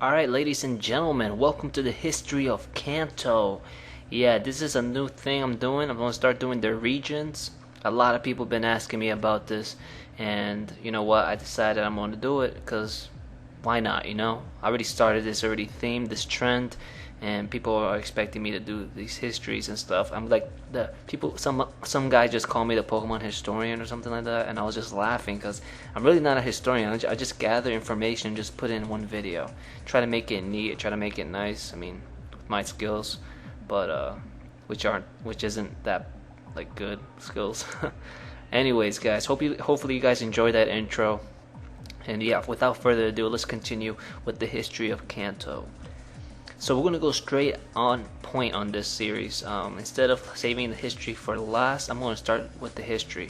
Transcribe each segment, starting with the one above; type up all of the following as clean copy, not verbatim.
Alright, ladies and gentlemen, welcome to the history of Kanto. Yeah, this is a new thing I'm doing. I'm going to start doing the regions. A lot of people have been asking me about this, and you know what? I decided I'm going to do it because why not, I already started this, already themed this trend, and people are expecting me to do these histories and stuff. I'm like the people. Some guy just called me the Pokemon historian or something like that, and I was just laughing because I'm really not a historian. I just gather information and just put it in one video. Try to make it neat. Try to make it nice. I mean, with my skills, but which isn't that like good skills. Anyways, guys, hopefully you guys enjoyed that intro. And yeah, without further ado, let's continue with the history of Kanto. So we're going to go straight on point on this series. Instead of saving the history for last, I'm going to start with the history.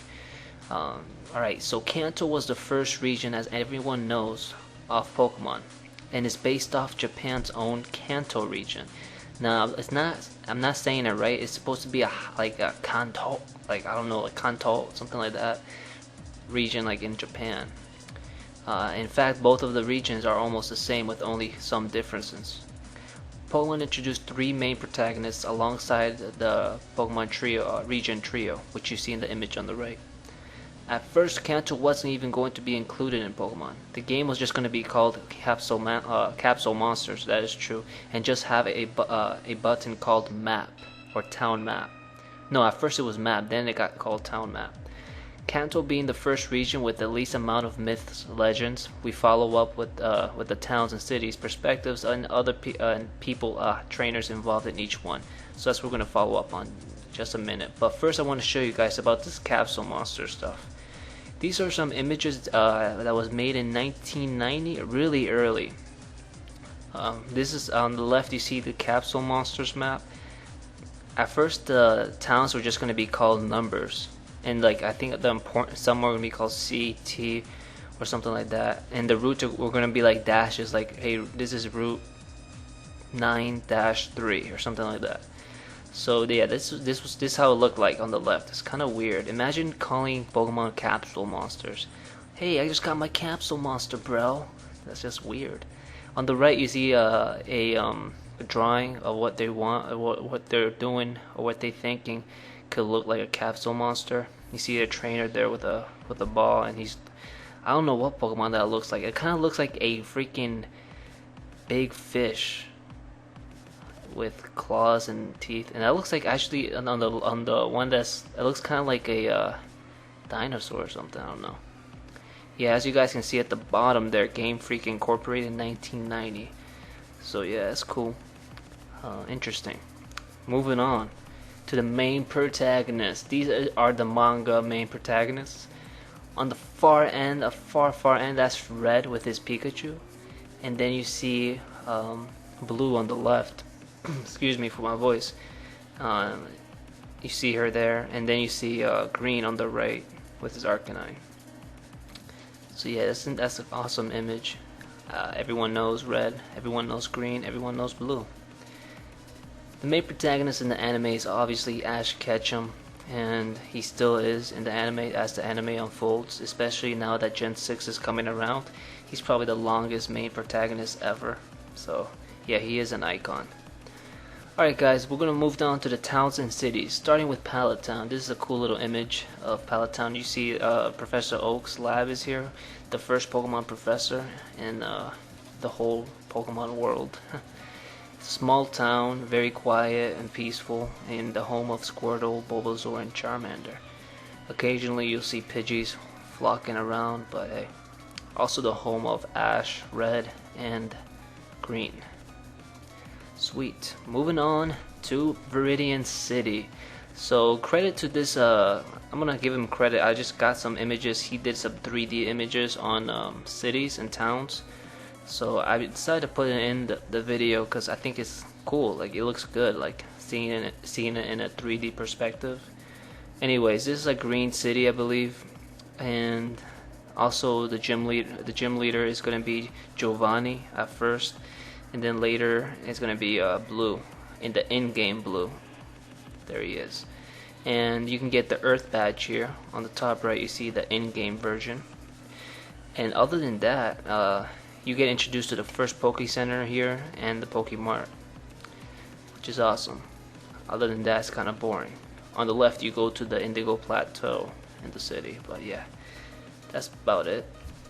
Alright, so Kanto was the first region, as everyone knows, of Pokemon. And it's based off Japan's own Kanto region. Now, I'm not saying it right. It's supposed to be like a Kanto, like, I don't know, like Kanto, something like that, region like in Japan. In fact, both of the regions are almost the same with only some differences. Pokemon introduced three main protagonists alongside the Pokemon trio, region trio, which you see in the image on the right. At first, Kanto wasn't even going to be included in Pokemon. The game was just going to be called Capsule Monsters, that is true, and just have a button called Map, or Town Map. No, at first it was Map, then it got called Town Map. Kanto being the first region with the least amount of myths, legends, we follow up with the towns and cities, perspectives, and other people, trainers involved in each one. So that's what we're going to follow up on in just a minute. But first I want to show you guys about this capsule monster stuff. These are some images that was made in 1990, really early. This is on the left, you see the capsule monsters map. At first the towns were just going to be called numbers. And like I think some are gonna be called C, T, or something like that. And the routes were gonna be like dashes, like hey, this is route 9-3 or something like that. So yeah, this is how it looked like on the left. It's kind of weird. Imagine calling Pokemon capsule monsters. Hey, I just got my capsule monster, bro. That's just weird. On the right, you see a drawing of what they want, or what they're doing, or what they're thinking. Could look like a capsule monster. You see a trainer there with a ball, and I don't know what Pokemon that looks like. It kind of looks like a freaking big fish with claws and teeth, and that looks like actually on the one it looks kind of like a dinosaur or something. I don't know. Yeah, as you guys can see at the bottom there, Game Freak Incorporated in 1990. So yeah, it's cool. Interesting. Moving on to the main protagonists. These are the manga main protagonists. On the far end, far end, that's Red with his Pikachu, and then you see Blue on the left. Excuse me for my voice. You see her there, and then you see Green on the right with his Arcanine. So yeah, that's an awesome image. Everyone knows Red, everyone knows Green, everyone knows Blue. The main protagonist in the anime is obviously Ash Ketchum, and he still is in the anime as the anime unfolds, especially now that Gen 6 is coming around. He's probably the longest main protagonist ever, so yeah, he is an icon. Alright guys, we're going to move down to the towns and cities, starting with Pallet Town. This is a cool little image of Pallet Town. You see Professor Oak's lab is here, the first Pokemon professor in the whole Pokemon world. Small town, very quiet and peaceful, and the home of Squirtle, Bulbasaur, and Charmander. Occasionally you'll see Pidgeys flocking around, but hey, also the home of Ash, Red, and Green. Sweet. Moving on to Viridian City. So credit to this, I'm gonna give him credit. I just got some images. He did some 3D images on cities and towns. So I decided to put it in the video because I think it's cool. Like, it looks good, like seeing it in a 3D perspective. Anyways, this is a green city, I believe, and also the gym leader is going to be Giovanni at first, and then later it's going to be Blue, in the in-game Blue. There he is, and you can get the Earth badge here on the top right. You see the in-game version, and other than that, you get introduced to the first Poke Center here and the Pokemart, which is awesome. Other than that, it's kind of boring. On the left, you go to the Indigo Plateau in the city, but yeah, that's about it.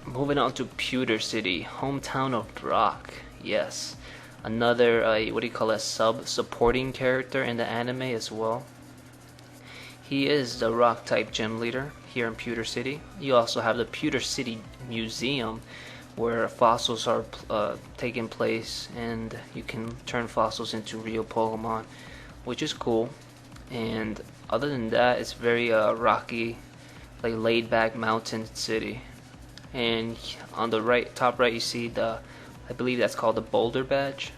Moving on to Pewter City, hometown of Brock. Yes, another what do you call it, supporting character in the anime as well. He is the rock type gym leader here in Pewter City. You also have the Pewter City Museum, where fossils are taking place, and you can turn fossils into real Pokemon, which is cool. And other than that, it's very rocky, like laid back mountain city. And on the top right, you see I believe that's called the Boulder Badge,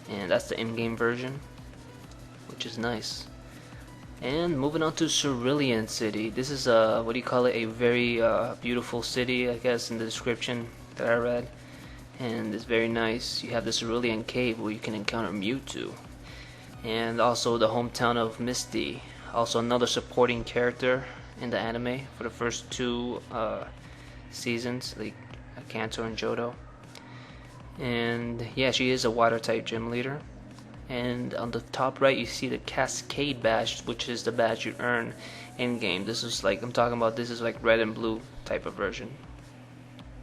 and that's the in-game version, which is nice. And moving on to Cerulean City. This is what do you call it? A very beautiful city, I guess, in the description that I read, and it's very nice. You have the Cerulean Cave where you can encounter Mewtwo, and also the hometown of Misty. Also another supporting character in the anime for the first two seasons, like Kanto and Johto. And yeah, she is a water type gym leader. And on the top right, you see the Cascade Badge, which is the badge you earn in game. This is like, I'm talking about, this is like red and blue type of version.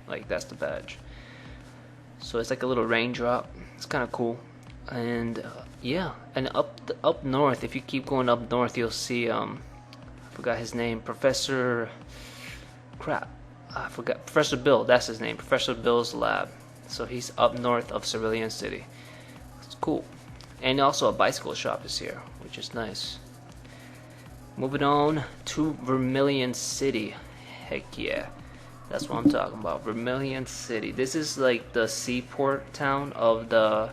Like, that's the badge. So it's like a little raindrop. It's kind of cool. And yeah, and up north, if you keep going up north, you'll see I forgot his name, Professor Bill. That's his name, Professor Bill's lab. So he's up north of Cerulean City. It's cool. And also a bicycle shop is here, which is nice. Moving on to Vermilion City. Heck yeah, that's what I'm talking about. Vermilion City. This is like the seaport town of the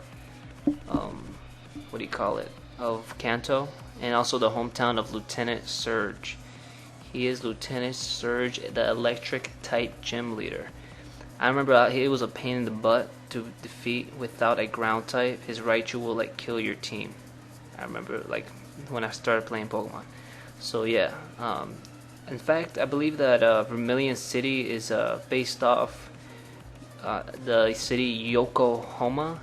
what do you call it? Of Kanto, and also the hometown of Lieutenant Surge. He is Lieutenant Surge, the electric type gym leader. I remember he was a pain in the butt to defeat without a ground type. His Raichu will like kill your team. I remember like when I started playing Pokemon. So yeah, in fact, I believe that Vermilion City is based off the city Yokohama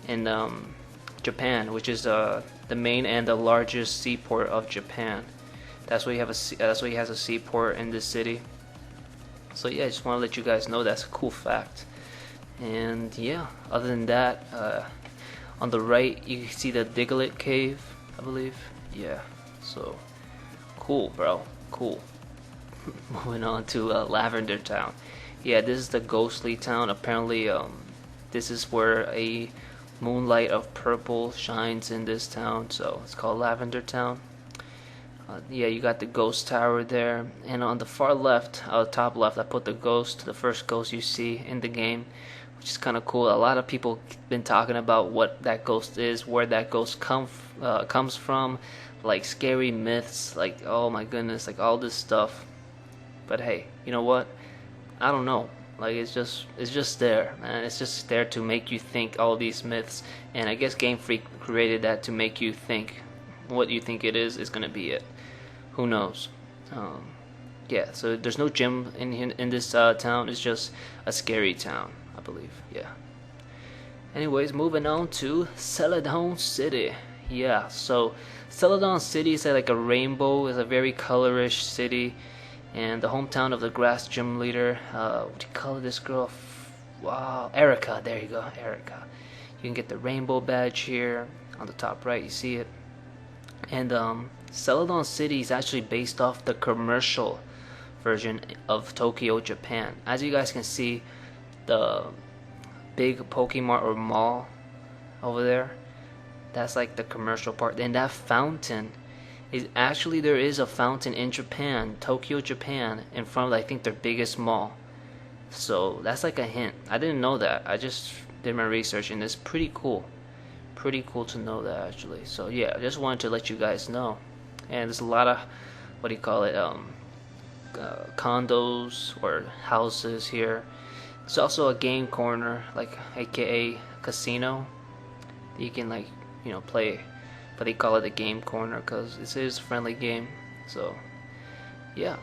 in Japan, which is the main and the largest seaport of Japan. That's why he has a seaport in this city. So yeah, I just want to let you guys know that's a cool fact. And yeah, other than that, on the right you can see the Diglett Cave, I believe. Yeah, so cool, bro, cool. Moving on to Lavender Town. Yeah, this is the ghostly town. Apparently, this is where a moonlight of purple shines in this town, so it's called Lavender Town. Yeah, you got the ghost tower there, and on the far left, top left, I put the first ghost you see in the game, which is kind of cool. A lot of people been talking about what that ghost is, where that ghost comes from, like scary myths, like oh my goodness, like all this stuff. But hey, you know what? I don't know. Like it's just there, man. It's just there to make you think all these myths, and I guess Game Freak created that to make you think what you think it is gonna be it. Who knows? Yeah, so there's no gym in this town. It's just a scary town, I believe. Yeah. Anyways, moving on to Celadon City. Yeah, so Celadon City is like a rainbow. It's a very colorish city, and the hometown of the grass gym leader. What do you call this girl? Wow, Erica. There you go, Erica. You can get the rainbow badge here on the top right. You see it, and Celadon City is actually based off the commercial version of Tokyo, Japan. As you guys can see, the big Pokemart or mall over there, that's like the commercial part. And that fountain is actually, there is a fountain in Japan, Tokyo, Japan, in front of I think their biggest mall. So that's like a hint. I didn't know that. I just did my research, and it's pretty cool. Pretty cool to know that actually. So yeah, I just wanted to let you guys know. And there's a lot of what do you call it, condos or houses here. There's also a game corner, like aka casino. You can like play, but they call it a game corner because this is a friendly game. So yeah,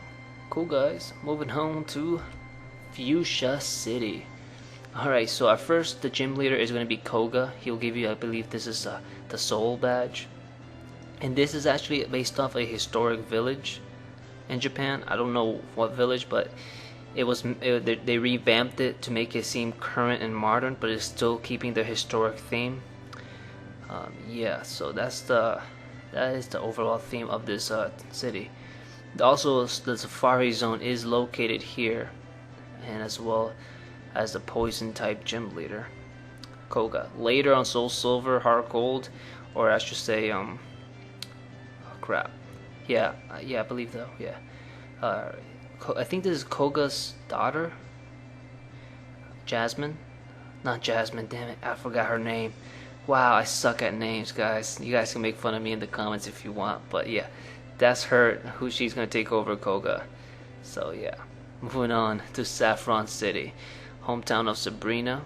cool guys. Moving on to Fuchsia City. Alright, so at first the gym leader is going to be Koga. He'll give you, I believe this is the soul badge. And this is actually based off a historic village in Japan. I don't know what village, but they revamped it to make it seem current and modern, but it's still keeping the historic theme. Yeah, so that is the overall theme of this city. Also, the Safari Zone is located here, and as well as the poison type gym leader, Koga. Later on Soul Silver, Heart Gold, or I should say, oh crap. Yeah, I believe though. Yeah, I think this is Koga's daughter, Jasmine. Not Jasmine, damn it, I forgot her name. Wow, I suck at names, guys. You guys can make fun of me in the comments if you want, but yeah, that's her, who she's gonna take over Koga. So yeah, moving on to Saffron City, hometown of Sabrina,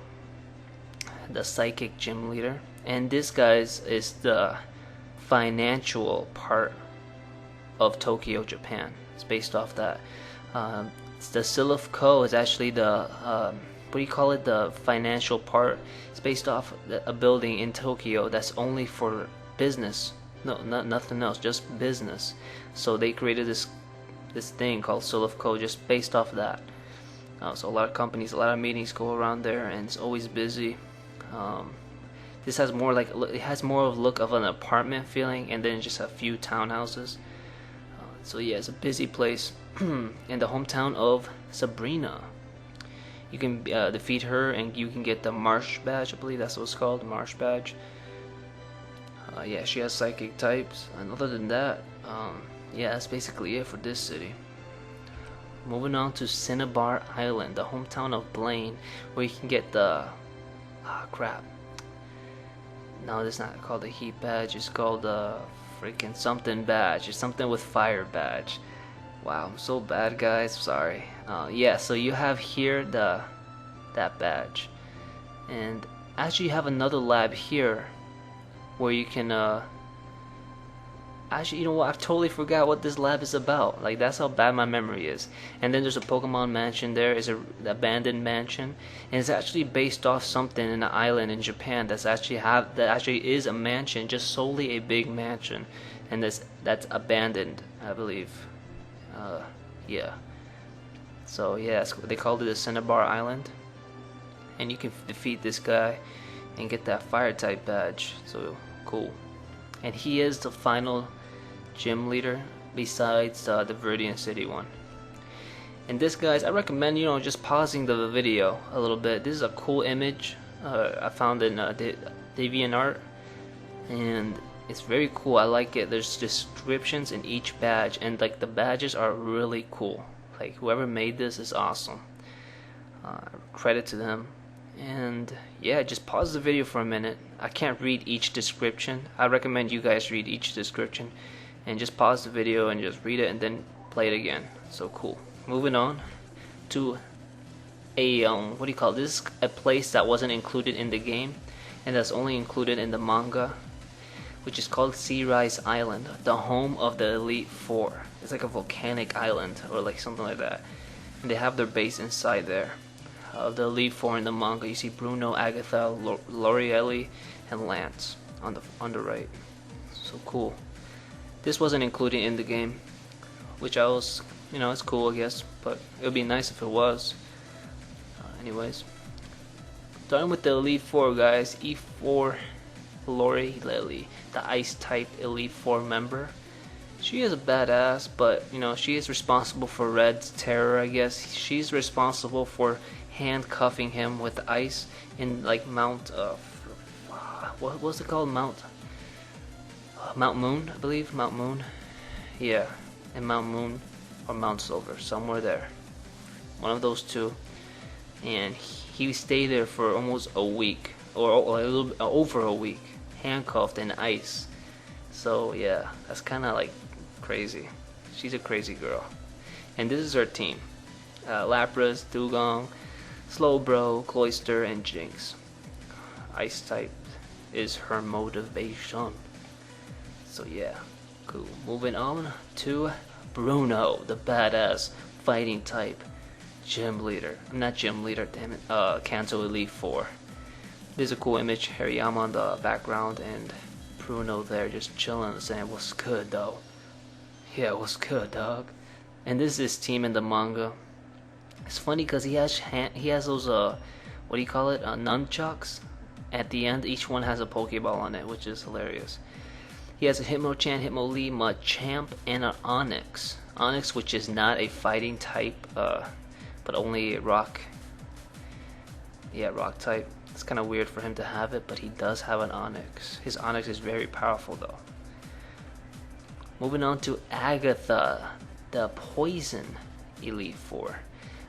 the psychic gym leader. And this, guys, is the financial part of Tokyo, Japan. It's based off that. The Silph-ko is actually the what do you call it? The financial part. It's based off a building in Tokyo that's only for business. No, nothing else, just business. So they created this thing called Silph-ko just based off that. So a lot of companies, a lot of meetings go around there, and it's always busy. This has more like, it has more of a look of an apartment feeling, and then just a few townhouses. So yeah, it's a busy place. In the hometown of Sabrina. You can defeat her and you can get the Marsh badge. I believe that's what it's called, the Marsh badge. Yeah, she has psychic types. And other than that, yeah, that's basically it for this city. Moving on to Cinnabar Island, the hometown of Blaine, where you can get the crap. No, it's not called the heat badge. It's called the freaking something badge. It's something with fire badge. Wow, I'm so bad, guys. Sorry. Yeah, so you have here that badge, and actually you have another lab here where you can actually, you know what, I've totally forgot what this lab is about. Like, that's how bad my memory is. And then there's a Pokemon mansion. There is a abandoned mansion, and it's actually based off something in an island in Japan that actually is a mansion, just solely a big mansion, and that's abandoned, I believe. Yeah. So yeah, they called it the Cinnabar Island, and you can defeat this guy and get that fire type badge. So cool. And he is the final gym leader besides the Viridian City one. And this, guys, I recommend, you know, just pausing the video a little bit. This is a cool image I found in DeviantArt, and it's very cool. I like it. There's descriptions in each badge, and like the badges are really cool. Like, whoever made this is awesome. Credit to them. And yeah, just pause the video for a minute. I can't read each description. I recommend you guys read each description, and just pause the video and just read it and then play it again. So cool. Moving on to a what do you call this? A place that wasn't included in the game, and that's only included in the manga, which is called Sevii Island, the home of the Elite Four. It's like a volcanic island or like something like that, and they have their base inside there. The Elite Four in the manga, you see Bruno, Agatha, Lorielli, and Lance on the right. So cool. This wasn't included in the game, which I was, you know, it's cool, I guess, but it would be nice if it was. Anyways, starting with the Elite Four, guys. E4 Lorielli, the Ice type Elite Four member. She is a badass, but you know, she is responsible for Red's terror, I guess. She's responsible for handcuffing him with ice in like Mount what was it called? Mount Moon, I believe. Mount Moon. Yeah, in Mount Moon or Mount Silver, somewhere there. One of those two. And he stayed there for almost a week, or a little bit over a week, handcuffed in ice. So yeah, that's kind of like crazy. She's a crazy girl. And this is her team: Lapras, Dugong, Slowbro, Cloyster, and Jinx. Ice type is her motivation. So yeah, cool. Moving on to Bruno, the badass fighting type. Gym leader. I'm not gym leader, damn it. Kanto Elite 4. There's a cool image. Hariyama on the background and Bruno there just chilling, saying, "What's good, though?" Yeah, what's good, dog? And this is his team in the manga. It's funny because he has those what do you call it? Nunchucks. At the end, each one has a Pokeball on it, which is hilarious. He has a Hitmonchan, Hitmonlee, Machamp, and an Onix. Onix, which is not a fighting type, but only rock. Yeah, rock type. It's kind of weird for him to have it, but he does have an Onix. His Onix is very powerful, though. Moving on to Agatha, the Poison Elite 4.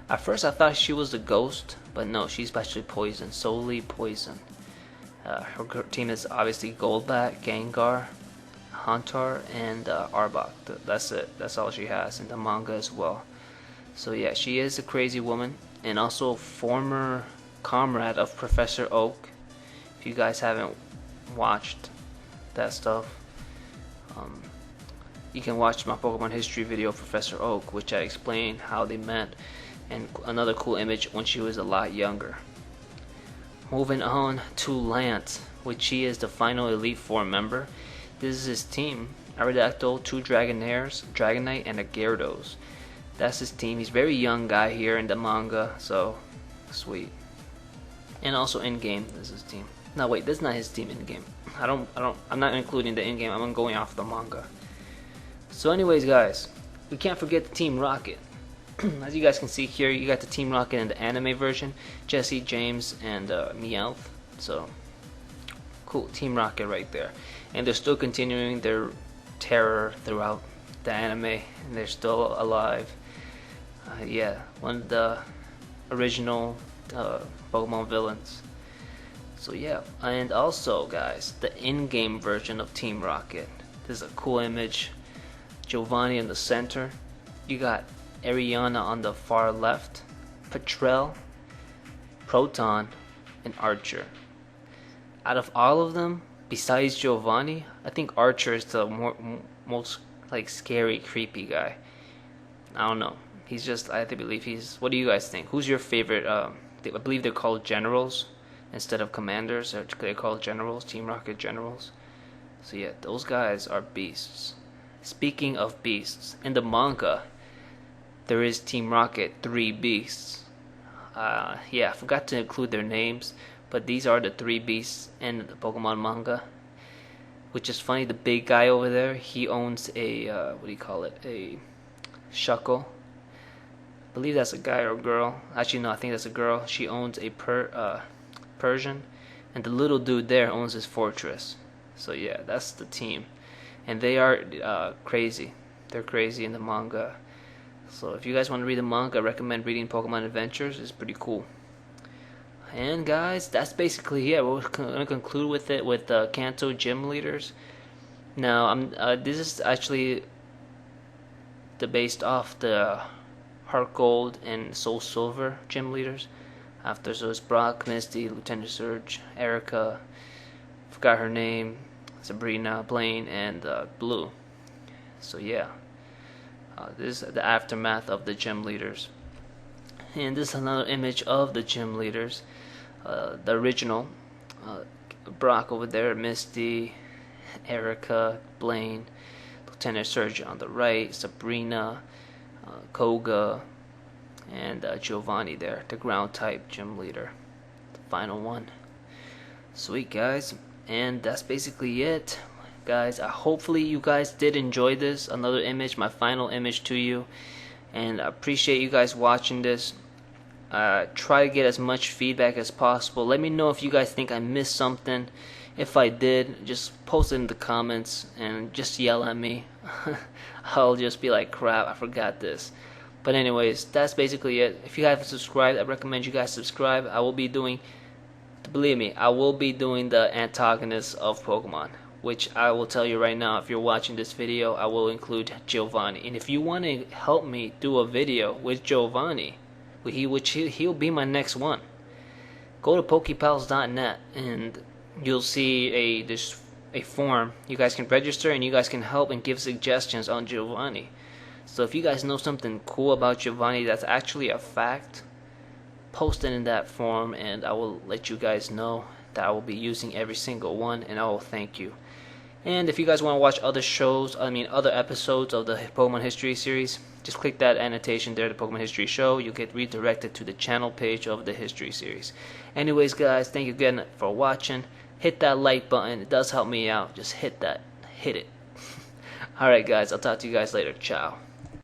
At first, I thought she was the ghost, but no, she's actually poison, solely poison. Her team is obviously Golbat, Gengar, Haunter, and Arbok. That's it. That's all she has in the manga as well. So yeah, she is a crazy woman, and also former comrade of Professor Oak. If you guys haven't watched that stuff, you can watch my Pokemon history video, Professor Oak, which I explain how they met, and another cool image when she was a lot younger. Moving on to Lance, which he is the final Elite Four member. This is his team: Aerodactyl, 2 Dragonairs, Dragonite, and a Gyarados. That's his team. He's a very young guy here in the manga, so sweet. And also in game, this is his team. No, wait, this is not his team in game. I'm not including the in game. I'm going off the manga. So, anyways, guys, we can't forget the Team Rocket. As you guys can see here, you got the Team Rocket in the anime version: Jesse, James, and Meowth. So, cool, Team Rocket right there. And they're still continuing their terror throughout the anime, and they're still alive. Yeah, one of the original Pokemon villains. So yeah, and also, guys, the in-game version of Team Rocket. This is a cool image. Giovanni in the center. You got Ariana on the far left, Petrel, Proton, and Archer. Out of all of them, besides Giovanni, I think Archer is the most like scary, creepy guy. I don't know. He's just, I believe he's. What do you guys think? Who's your favorite? I believe they're called generals instead of commanders. They're called generals, Team Rocket generals. So yeah, those guys are beasts. Speaking of beasts, in the manga, there is Team Rocket 3 beasts. Yeah, I forgot to include their names, but these are the 3 beasts in the Pokemon manga. Which is funny, the big guy over there, he owns a, what do you call it, a Shuckle. I believe that's a guy or a girl. Actually, no, I think that's a girl. She owns a Persian, and the little dude there owns his fortress. So yeah, that's the team. And they are crazy. They're crazy in the manga. So if you guys want to read the manga, I recommend reading Pokemon Adventures. It's pretty cool. And guys, that's basically it. We're gonna conclude with it with Kanto gym leaders. Now, this is actually based off the Heart Gold and Soul Silver gym leaders. After, so it's Brock, Misty, Lieutenant Surge, Erica, forgot her name, Sabrina, Blaine, and Blue. So yeah, this is the aftermath of the gym leaders. And this is another image of the gym leaders. The original, Brock over there, Misty, Erica, Blaine, Lieutenant Surge on the right, Sabrina, Koga, and Giovanni there, the ground type gym leader, the final one. Sweet, guys, and that's basically it, guys. Hopefully you guys did enjoy this. Another image, my final image to you, and I appreciate you guys watching this. Try to get as much feedback as possible. Let me know if you guys think I missed something. If I did, just post it in the comments and just yell at me. I'll just be like, crap, I forgot this. But anyways, that's basically it. If you haven't subscribed, I recommend you guys subscribe. I will be doing, believe me, I will be doing the antagonists of Pokemon, which I will tell you right now. If you're watching this video, I will include Giovanni. And if you want to help me do a video with Giovanni, he'll be my next one, go to pokepals.net and you'll see a form. You guys can register and you guys can help and give suggestions on Giovanni. So if you guys know something cool about Giovanni that's actually a fact, post it in that forum and I will let you guys know that I will be using every single one, and I will thank you. And if you guys want to watch other shows, other episodes of the Pokemon History series, just click that annotation there, the Pokemon History Show. You'll get redirected to the channel page of the History series. Anyways, guys, thank you again for watching. Hit that like button. It does help me out. Just hit that. Hit it. Alright, guys. I'll talk to you guys later. Ciao.